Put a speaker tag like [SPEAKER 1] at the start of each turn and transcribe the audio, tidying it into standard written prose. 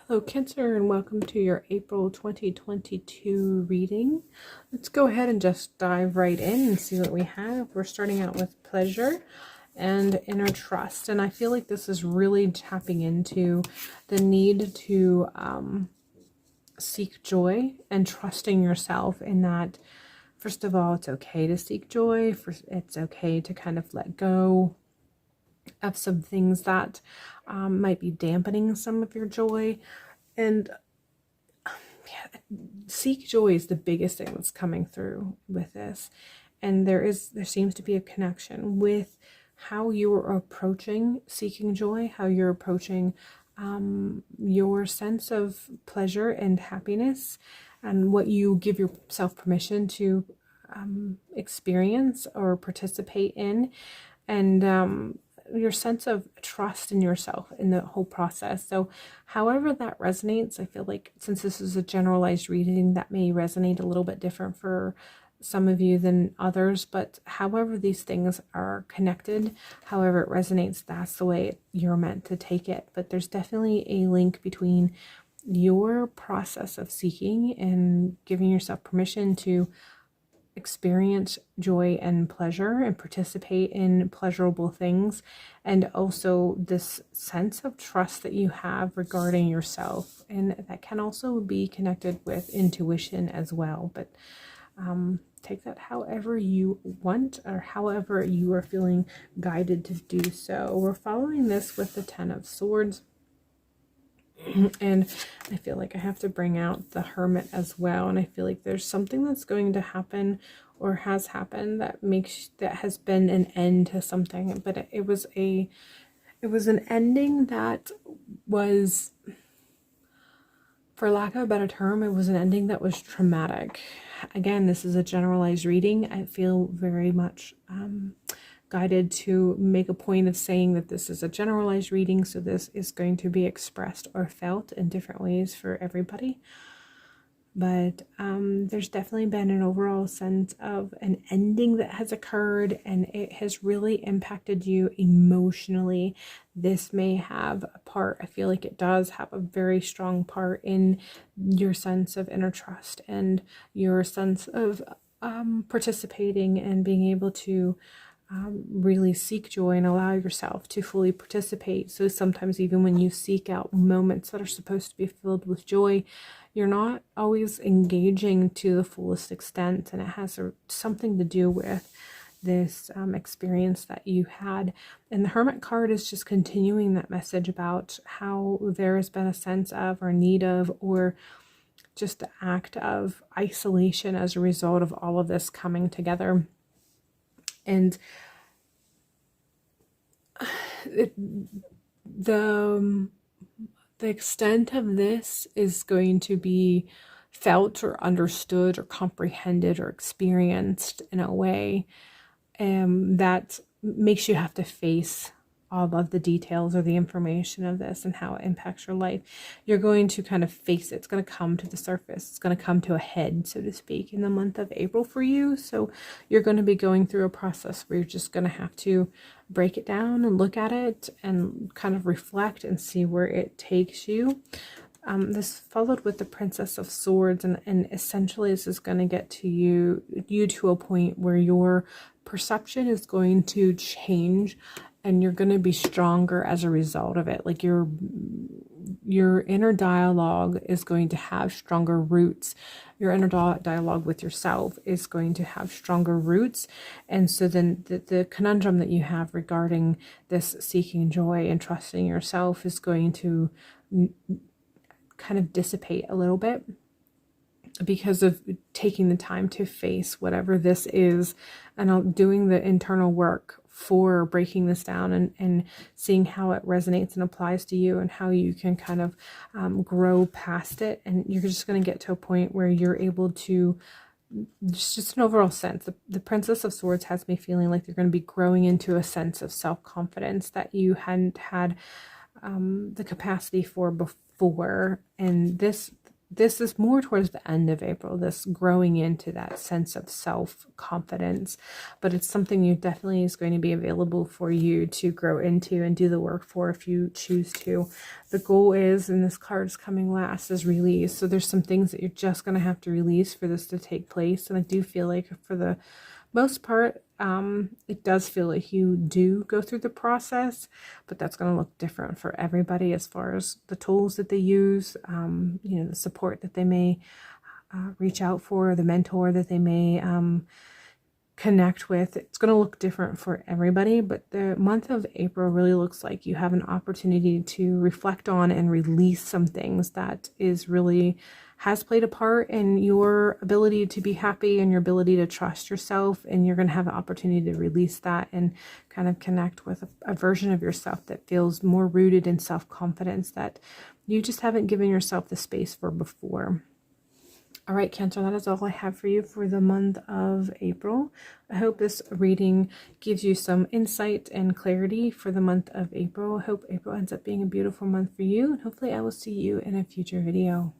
[SPEAKER 1] Hello Cancer, and welcome to your April 2022 reading. Let's go ahead and just dive right in and see what we have. We're starting out with pleasure and inner trust, and I feel like this is really tapping into the need to seek joy and trusting yourself in that. First of all, it's okay to seek joy. It's okay to kind of let go of some things that might be dampening some of your joy. And seek joy is the biggest thing that's coming through with this. And there seems to be a connection with how you're approaching seeking joy, how you're approaching your sense of pleasure and happiness, and what you give yourself permission to experience or participate in, and your sense of trust in yourself in the whole process. So however that resonates, I feel like since this is a generalized reading, that may resonate a little bit different for some of you than others, but however these things are connected, however it resonates, that's the way you're meant to take it. But there's definitely a link between your process of seeking and giving yourself permission to experience joy and pleasure and participate in pleasurable things, and also this sense of trust that you have regarding yourself, and that can also be connected with intuition as well. But take that however you want, or however you are feeling guided to do so. We're following this with the 10 of Swords. And I feel like I have to bring out the Hermit as well. And I feel like there's something that's going to happen or has happened that has been an end to something. But it was an ending that was, for lack of a better term, it was an ending that was traumatic. Again, this is a generalized reading. I feel very much guided to make a point of saying that this is a generalized reading, so this is going to be expressed or felt in different ways for everybody. But there's definitely been an overall sense of an ending that has occurred, and it has really impacted you emotionally. This may have a part, I feel like it does have a very strong part in your sense of inner trust and your sense of participating and being able to really seek joy and allow yourself to fully participate. So sometimes even when you seek out moments that are supposed to be filled with joy, you're not always engaging to the fullest extent, and it has something to do with this experience that you had. And the Hermit card is just continuing that message about how there has been a sense of, or need of, or just the act of isolation as a result of all of this coming together. And the extent of this is going to be felt or understood or comprehended or experienced in a way that makes you have to face all of the details or the information of this and how it impacts your life. You're going to kind of face it. It's going to come to the surface. It's going to come to a head, so to speak, in the month of April for you. So you're going to be going through a process where you're just going to have to break it down and look at it and kind of reflect and see where it takes you. This followed with the Princess of Swords, and essentially this is going to get to you to a point where your perception is going to change, and you're going to be stronger as a result of it. Like your inner dialogue is going to have stronger roots. Your inner dialogue with yourself is going to have stronger roots. And so then the conundrum that you have regarding this seeking joy and trusting yourself is going to kind of dissipate a little bit, because of taking the time to face whatever this is and doing the internal work for breaking this down and seeing how it resonates and applies to you, and how you can kind of grow past it. And you're just going to get to a point where you're able to, just an overall sense. The Princess of Swords has me feeling like you're going to be growing into a sense of self-confidence that you hadn't had the capacity for before. And this this is more towards the end of April, this growing into that sense of self-confidence, but it's something you definitely is going to be available for you to grow into and do the work for if you choose to. The goal is, and this card is coming last, is release. So there's some things that you're just going to have to release for this to take place. And I do feel like for the most part, it does feel like you do go through the process, but that's going to look different for everybody as far as the tools that they use, you know, the support that they may reach out for, the mentor that they may connect with. It's going to look different for everybody, but the month of April really looks like you have an opportunity to reflect on and release some things that is really has played a part in your ability to be happy and your ability to trust yourself, and you're going to have an opportunity to release that and kind of connect with a version of yourself that feels more rooted in self-confidence that you just haven't given yourself the space for before. All right, Cancer, that is all I have for you for the month of April. I hope this reading gives you some insight and clarity for the month of April. I hope April ends up being a beautiful month for you, and hopefully I will see you in a future video.